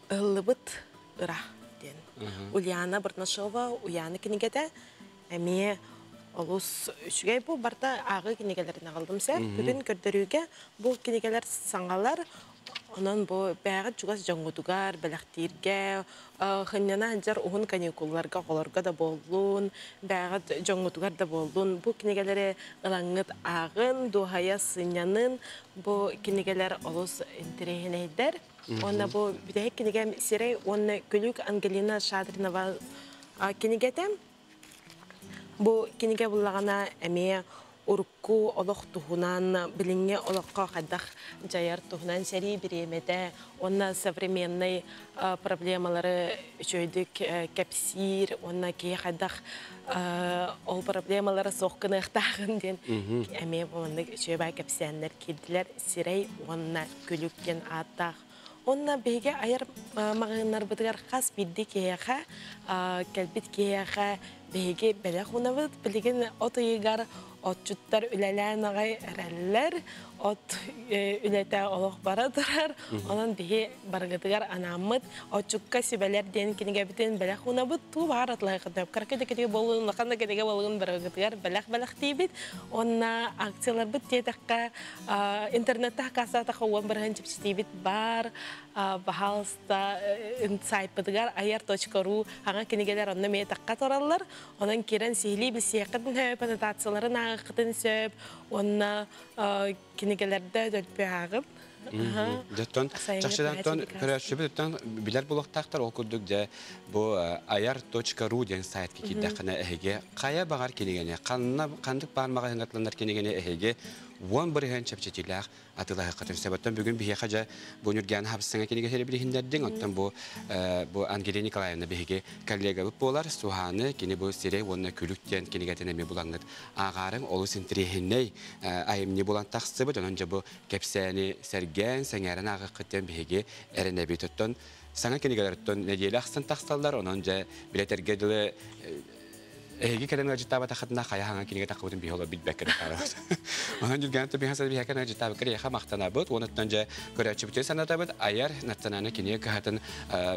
Ұлыбыт ұра. Ульяна Бартнашова, Уяна кенегеде, әме олыс үшігей бұл барда ағы кенегелерін ағылдымса, бүгін көрдіруге бұл кенегелер саңғалар, онын бұл бәғі жүгас жаңғыдығар, бәліқтірге, қыннана әнжар ұғын каникулларға қоларға да болуын, бәғі жаңғыдығар да болуын, бұл кенегелері ылаңыт ағын, дуғая сынянын, бұл кенегелер олыс интерейін әйдер. Онна бу бидәйк кенегем сирей, онна күлік Ангелина Шадринова кенегетем. Бу кенеге буллагана әме урку олық тухунан, билинге олыққа қаддақ жаяр тухунан сәри биремеде. Онна современный проблемалары жөйдік кәпсир, онна кей қаддақ ол проблемалары соққыны ықтағын ден. Әме онна жөйбай кәпсиянлер келділер сирей, онна күліктен аттақ. Онна беге айыр мағынар бұдығар қас білді кейеға, кәлбіт кейеға беге бәлек ұнавыд, білген от ұйығар, от жұттар үләлән ағай әрәлілер, от үләті олық бара тұрар, онан беге барғыдығар анамыд, от жұққа сөбәлер ден кенеге бітен бәлек ұнавыд, ту бағар атлайқыдап, қарқыды кедеге болуын, лақанда кедеге болуын барғыдығар бәлек бейбіт, онна акциялар бұд тетаққа, интернетті қасатаққа оң барған жіпсетейбіт бар, Бахалста сайпыдыгар ayar.ru аңа кенегелер онна мей таққа торалар. Онан керен сейлей біл сейқыдын хөп, аннотацияларын ағықытын сөп, онна кенегелерді дөлпе ағып. Дәттон, жақшыдаттон, көрәшібі дәттон, білер болуқтақтар оқырдық де бұл ayar.ru ден сайт кекелдіқіне әйге қая бағар кенегене, қандық бармаға ғыңатландар кенегене әйге Вон бұрыған чәпчетіліғ атылағы қатын сәбаттан бүгін біге қажа бұл нүрген хабысыңа кенеге сәрі білігіндердің. Оттан бұл Ангелия Николаевна бігеге коллега бұп болар. Суханы кені бұл сірей онына күліктен кенегетін әме бұлаңғыд ағарың олы сінтірейінней айымне болан тақсы бұд. Онын жа бұл кәпсәні сәрген сәңәрін ағы қыттен бігеге әрін әбей тұттан. Саңа кенегелер тұттан нәдейлі ақсын тақсалдар. Онын жа білетергеділі Эги каден ажитаба тахатна хая ханга кинеге тахбутын бихола битбекке тахарабыз. Онан жүрген то бихаса бихакан ажитаба кире яха мактанабыт, онуттан же көрәчү бүтө санатабыт, аяр наттананы кинеге кахатын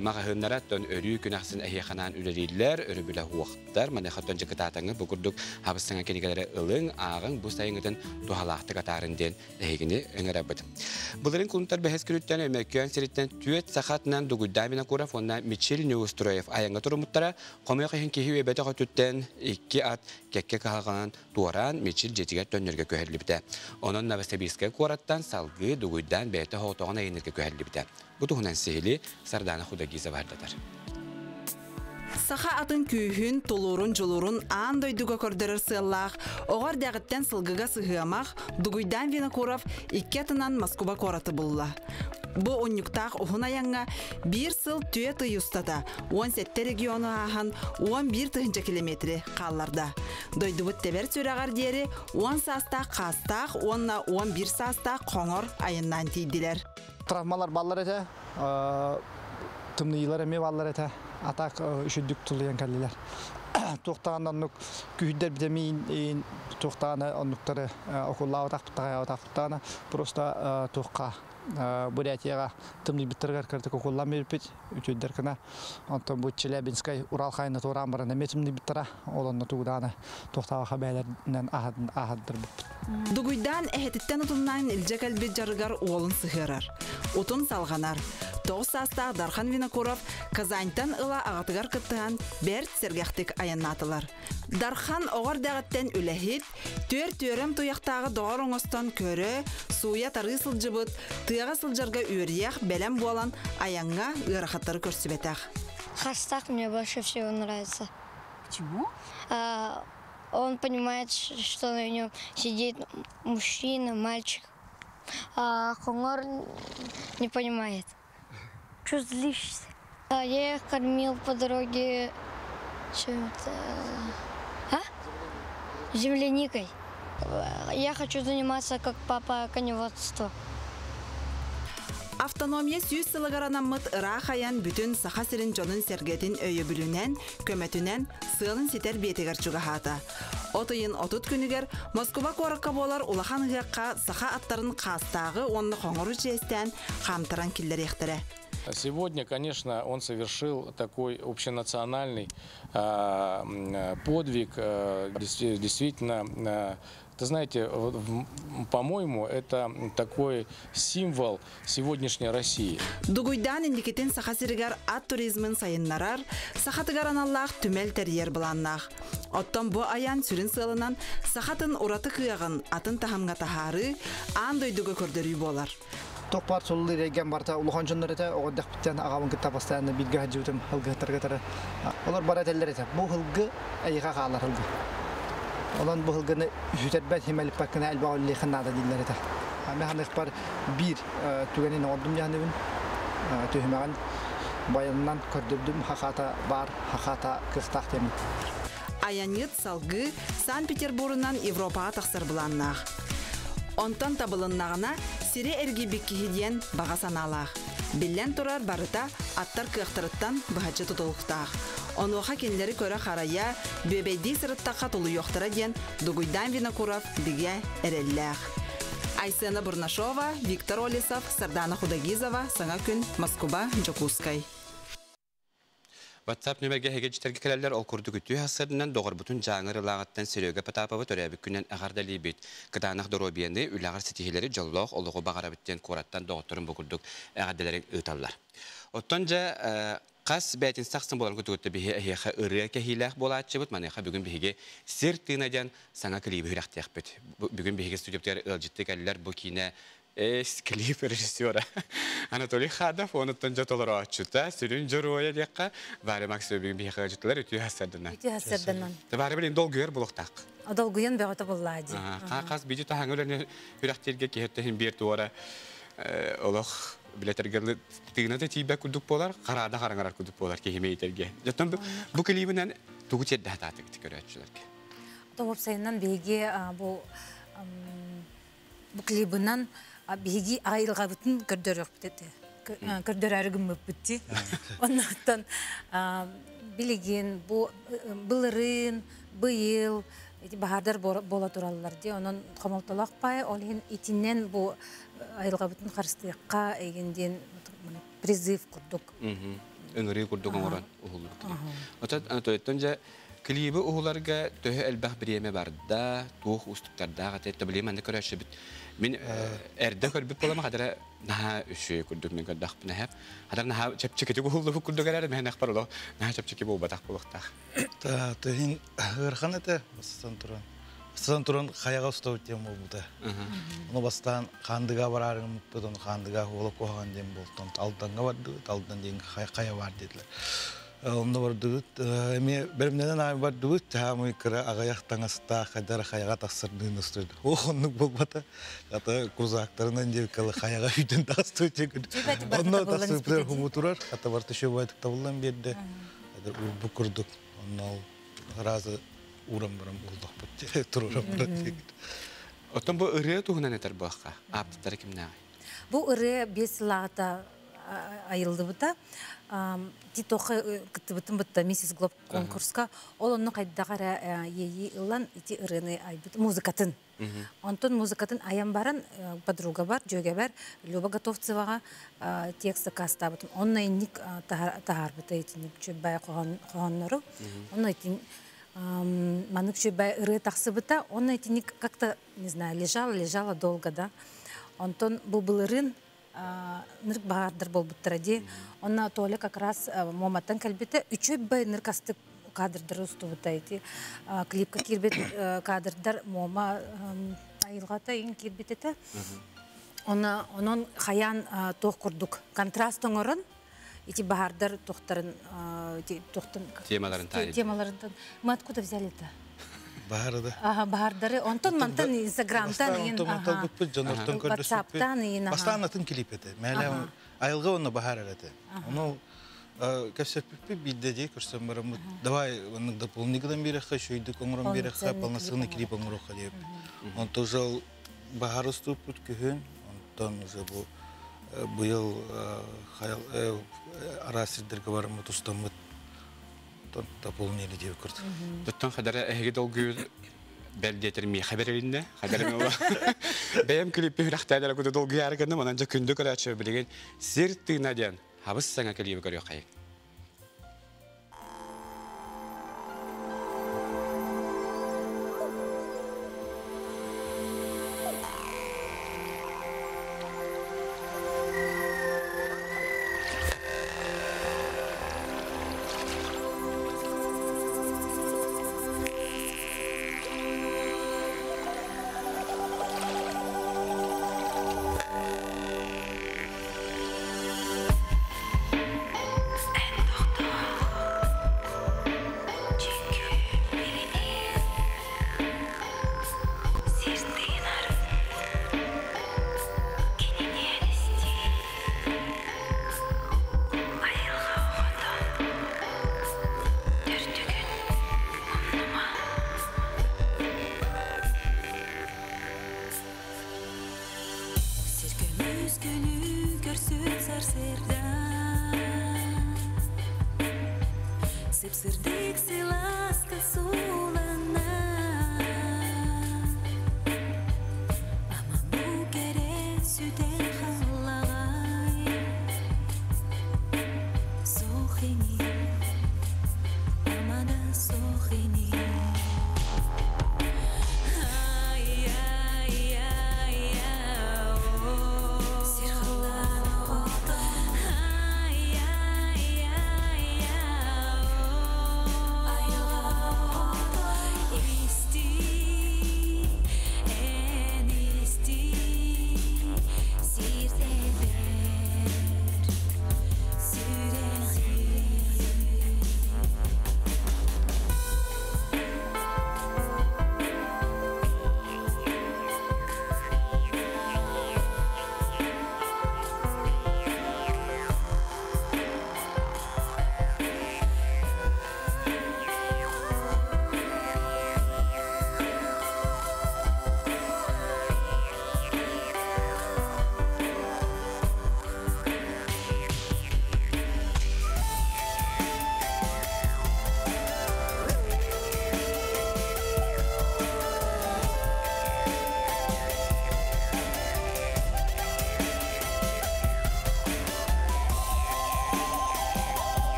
магахыннараттан өрү күнахсын эхиханан үлелилер, өрү биле хуактар, мане хаттан же кытатаңы бугурдук хабысыңа кинегелере ылың, агың бу сайыңытын тухалакты катарын ден эхигини өңөрөбүт. Буларын кунтар бехес күрүттен өмөккөн сериттен түөт сахатынан дугудамина кураф, онна Мичел Неустроев аянга турумуттара, комойкахин кихи өбөтө хөтүттен Икки ат кекке калганан туаран Мичил жетиге төннөргө көһөрлүбүтэ. Онон Новосибирскке кураттан салгы дугуйдан бэйте хоотогона айнырга көһөрлүбүтэ. Бу туһунан сehili Сардана Худагиза бардатар. Саха атын күйхүн, тулурун, жулурун аан дойдуга көрдөрөр сыаллаах, оғар дәғіттен сылгыга сыхыамақ, дугуйдан Винокуров икки атынан Москва кораты булла. Бу оннюктаах ухун аянга бир сыл түйе тый устата, 17 региону ахан 11 тыгынча километри қалларда. Дойдубут тебер сүрағар дери 10 састақ қастақ, 11 састақ қоңыр айыннан тейділер. Травмалар баллар әте, тымныйлар әме баллар әте. Атак үшүдүк тулуян каллилер. Тоқтағандан күйдер бітемейін туқтаны оннуктары окуллау тахтана просто туққа Бурятияга тымны биттергер кертик окуллам берипит үчөйдер кына онтон бу Челябинскай Урал хайны туран барана метимни биттера олонно тугданы токтага хаберлерден ахаддыр бит. Дугуйдан эхетиттен утуннан илжекелби жарыгар уолун сыхырар. Утун салганар. Тоғыз састағы Дархан Винокуров Казаньтан ыла ағатыгар кыттыған бәрт сергектик аянатылар. Дархан оғар дәғіттен үләхет, төр-төрем тұяқтағы доғар оңыстан көрі, суя тарғы сылжыбыт, тыяға сылжарға үйірияқ бәлем болан аянға ұрақаттары көрсібетақ. Хастак мне больше всего нравится. Почему? Он понимает, что на нем сидит мужчина, мальчик. А Хонор не понимает. Что злишься? Я их кормил по дороге чем-то... Земляникой. Я хочу заниматься, как папа, коневодством. Автономия сүйіз сылығаранамыт ырақ аян бүтін саха сирин жонын сергетін өйі бүлінен, көметінен сылын сетер бетігер чуғахата. Отыйын отут күнігер Москва корыққа болар улахан ғаққа саха аттарын қастағы онны қоңыру жестен қамтыран киллер ектірі. Сегодня, конечно, он совершил такой общенациональный подвиг. Действительно, ты знаете, по-моему, это такой символ сегодняшней России. Дугуйдан индикетен сахасиригар ат туризмын сайыннарар, сахатыгараналлах түмел терьер буланнах. Оттон бу аян сүрін сылынан сахатын ураты кыягын атын тахамга тахары андойдуга көрдөрүй болар. Топар соллы реген барта улухан жоннорыта оғаддақ біттен ағамын кітта бастайында бидге хаджиутым хылғы. Олар бара тәллеріті. Бұл хылғы әйіға қалар хылғы. Olan bu hılgını hütetbet himelip bakına elba olli xannada dillere ta. Ama hanık par bir tügenin oldum yanıvın tühmeğin bayanından kördürdüm hakata bar hakata kıstaq temin. Ayanıt salgı Sankt-Peterburg'dan Evropa'a taqsır bulanlaq. Ondan tabılınlağına siri ergibikki hidiyen bağa sanalaq. Billen turar barıta attar kıqtırıttan bıhacı tutuluqtaq. Onuğa kendileri köre xaraya böbeydi sırıttaqa tulu yoxtıra den Duguydan Vinokurov bige erellaq. Aysena Burnashova, Viktor Olisov, Sardana Khudagizova, Sana Gün, Moskva, Jokuskay. WhatsApp nömerge hegecilerge kelerler ol kurdu gütüğü hasırından doğru bütün canırı lağıttan sürüge patapavı törebe künen ağarda libet. Kıdanaq dorobiyendi ülağır sitihileri jolloq oluğu bağara bitten korattan doğutturun bukurduk ağardelerin ıtallar. Ottonca qas bätin saxsın bolan gütügütte bihe ehexe ırıya kehilaq bolatçı manexa bugün bihege sirtinajan sana klibi hüraqtiyaq bit. Bugün bihege stüdyopter ılcittik eller bu kine klip rejissiyora Anatoly Khadov onuttan jatolara açıta sürün joroya diqqa bari maksimum bugün bihe qajitlar ütü hasardan. Ütü hasardan. Tabari bilen dolguyar buluqtaq. Adolguyan bağıta bolladı. Qas biju tahangulani hüraqtirge kehettehin bir tuara oloq biletergeli tignadı tibek kuduk polar qarada qarangarar kuduk polar kehimeyterge. Jatan bu klibinden tuğut yedde hatatık görüyorlar. Tawap sayından bege bu klibinden bege ayılga bütün gördürüp dedi. Gördürergim bitti. Ondan bilgin bu bılırın bıyıl bahardar bola turallar diye onun qamaltalaq pay olhin itinden bu ayılga bütün qarşıtıqqa egenden priziv kurduk. Öngörü kurduk oran uğulur. Otat Anatoly'tonca klibi uğularga töhü elbaq biriyeme barda, tuğ ustuklarda gatette bileyim anda körəşi bit. Min erde körbip bolama kadar naha üşüye kurduk min qaddaq bina hep. Hadar naha çepçeketi uğullu kurduk erer men aqbar olo. Naha çepçeki bu bataq buluqtaq. Тыгин ырхан это бастан туран хаяга устау тем болду. Ону бастан кандыга барарым мутпудон кандыга олоп койгон дем болтон алданга барды, алдан ден хая бар дедилер. Онда барды. Эми беримден ай барды, тамы кыра агаяктан аста кадар хаяга таксырдын устуйду. Онук болбата. Ата кузактарынан жеркалы хаяга үйдөн тастойт. Онда тастыптыр хумутурар, ата барты шөбөйт табылдан берди. Bu kurduk. Ondan razı uğram-buram bulduk. Tururam bulduk. Otan bu ırıya tuğuna neter bu aqa? Abdıtları kim ne? Bu ırıya bir silahda айылды бұта. Титоқы күттібітін бұтта миссис Глоб конкурска. Ол оны қайдағара ейі ұлан ити ұрыны айбыт музыкатын. Онтон музыкатын аян барын подруга бар, жөге бар, Люба Готовцеваға тексті каста бұтын. Онна инник тағар бұта етінік жөббай қоғанныру. Онна етін манык жөббай ұры тақсы бұта. Онна етінік как-то, не знаю, лежала долго, да. Онтон бұл ұрын нырк бағардыр бол бұттыради. Онна толы как раз моматтан кәлбеті үчөй бай ныркасты кадрдар устубутайти. Клипка кирбет кадрдар мома айылғата ең кирбететі. Онон хаян тоқ күрдік. Контраст оңырын, ити бағардар тоқтарын темаларын тайын. Темаларын. Мы откуда взяли это? Бахарды. Бахардары. Онтон мантан Инстаграмтан, WhatsApp'тан. Бастан клип еті. Мәлі айылға оны бахар әлеті. Оны көпсеппі биддеде көрсем барамыз. Давай оның дополнительдан береққа, шөйдік оңырын береққа, полносылны клип оңырыққа деп. Онтон жол бахар ұстып бұт күйін. Онтон бұл бұйыл арасырдерге барамыз ұстамыз. Дополнили деп көрді. Бұттан қадары әйге долгүйіл бәлдетірмей қабарелінне. Бәйім клиппі үрақтайлары көді долгүй әргені, мұнанжа күнді көрәтші білеген сертігіна ден хабыс саңа клипі көрі қайық.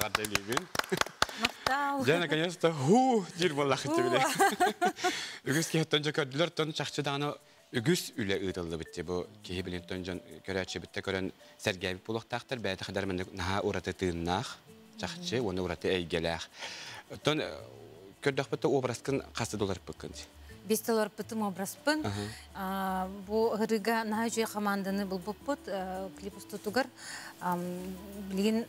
ағардай бейбін. Мақтау. Жа, наконец-то, дир болла қытты Үгіз кейттен жа көрділер, тон чақчыдағаны үгіз үлі ұйдылды бітті. Бұл кейі білін тон жан көрәтші бітті көрін сәргәбі болуқтақтыр. Бәйті қадар мәнді наға ұраты тыыннақ, чақчы, оны ұраты әйгеләқ. Тон көрдіқ бітті образкын қасы долар бұққын. $5 бітім образпын. Бұл ғырыға наға жүйе қамандыны бұл бұппыт, клипусты тұғыр. Білген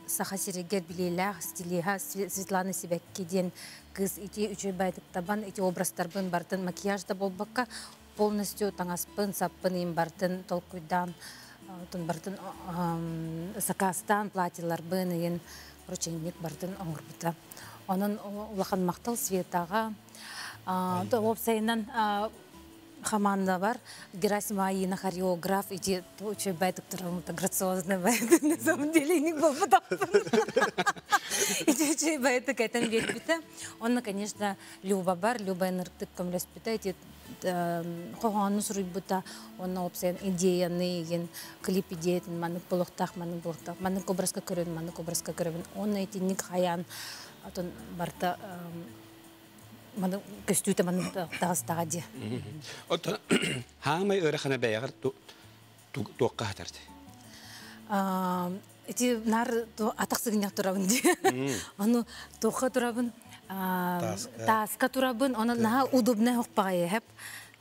Саха Серегер билейләх, стилиха Светлана Сибәккеден кыз ити үчі бәйтік табан, ити образтарбын бартын макияжда болбаққа полностью таңаспын, саппын ем бартын толкуйдан, бартын сакастан платиларбын ен проченник бартын оңырбыта. Onun улахан мақтал Светаға, опсайынан команда бар. Герасима Аина хореограф, и очень байток грациозный байток, на самом деле не был потом. И очень байток это вербита. Он, конечно, Люба бар, Люба энергетик комлес питает. Хогану сурибута, он опсен идея неген, клип идея, манук полохтах, манук образка көрөн, он эти ник хаян, а то барта Маны көстүйті маны тағыстаға де. Оттан, хаңмай өріқана бәйіғір туаққа қатарды? Эти нар атақсығын яқ тұрабын де. Оны туаққа тұрабын, тасқа тұрабын, оны наға удобна оқпаға ехіп.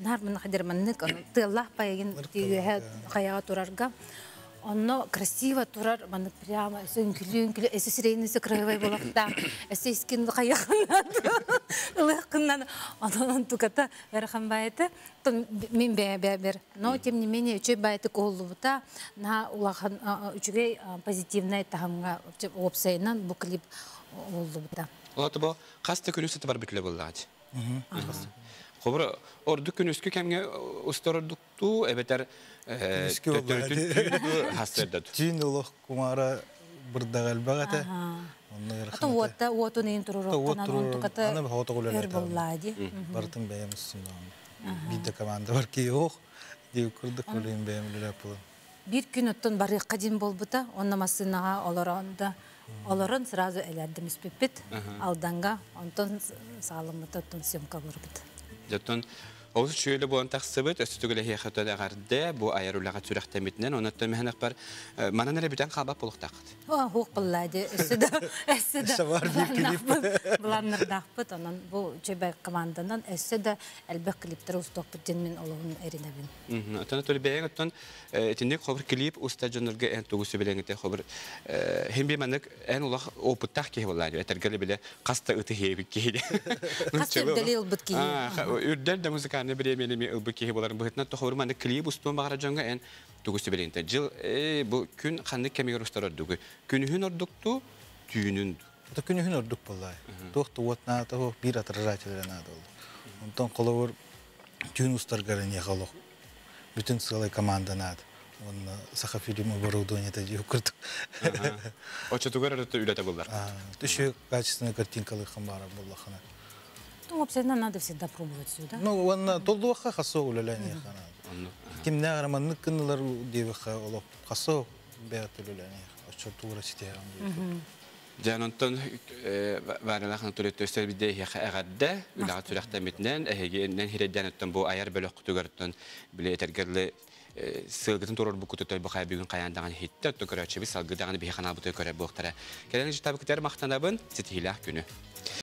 Нар мұны қадерманнық, тыллақ байығын қаяға тұрарға. Оно красиво турар, маны прямо, өңкілі, әсі сірейнісі краевай болақта, әсі ескенді қаяқынан, ұлыққынан, онын тұқата әріқан байыты, мен бәр. Но, тем не менее, үчей байыты қолы бұта, на ұлақын үчігей позитивный тағымға опсайынан бұл клип олды бұта. Олаты бұл, қасты күнісі бар бітлі болды ағады? Қобыр, орды күніскі кәмге ұстар ордықту, әбетер Түйін олық құмара бірді қалбағаты. Ата уату нейін тұрыр оқтан, аны тұқата өр болады. Бартың бәйіміз сұндан. Биді команда бар кей оқ, деу күрді көлейін бәйімлі ләпілі. Bir gün öttün barıqqa din bolbuta, onna masınağa olorun sırası elerdim üspüpit, aldanga, ondan sağlamıta öttün siyomka borbut. Zaten Oğuz şöyle bu antaksıbıt, östügüle hiyakıta da gardı, bu ayarulağa türektemitinden, onattan mehanak bar, mana nere biten kalbap boluk taqıd. Hoq billadı, üstüde bulanırdaqpıt, onun bu çöbək komandandan, üstüde elbək klipleri ustaqpıtın min oluğun erinebin. Atan ötülü beyin, atan etindik xobur klip, usta jönürge en tuğusu bilengite xobur, hem bir manık en ulaq opıttaq kehi bolladı, etergeli bile qasta ıtı heyebik kehidi. Qasta ürdeli ılbıt kehi. Ürdel de müzik ne bileyim ılbıkihi boların bu hitnat toxur manık klip ustuğun bağıra jonga en tuğusu bilengite. Jıl bu gün kandık kemiğer ustar ordugu. Günühün orduktu, tüyünün. Günühün orduk bollay. Toxtu vatna taho bir atıracılara nadı oldu. Ondan qolavur tüyün ustar garen yaxalıq. Bütün sığalay komanda nadı. Onun saha filmi оборудование da yukarıdık. O çatugar arada ülete bullar. Еще качественные картинкалы хамбара буллахана. Ну, вообще, надо всегда пробовать сюда. Ну, он толдуаха хасо улалани хана. Ким награман кынлар девиха олоп хасо беатулалани. Очотура ситеам. Janonton varanaxın türüttöstер bir dehi xəğəddə ülağı türəxtəmitnən əhəgəndən hirədənətdən bu ayar bölük qutuqartdan bilə etərgərli sılgıtın toror bu kututoy bu xəyə bugün qayandağın hittə ötü görəçəbi salgıdağını bir xanal butoy görə bu oxtara. Gələn tabi kitər maqtanabın sitihilah günü.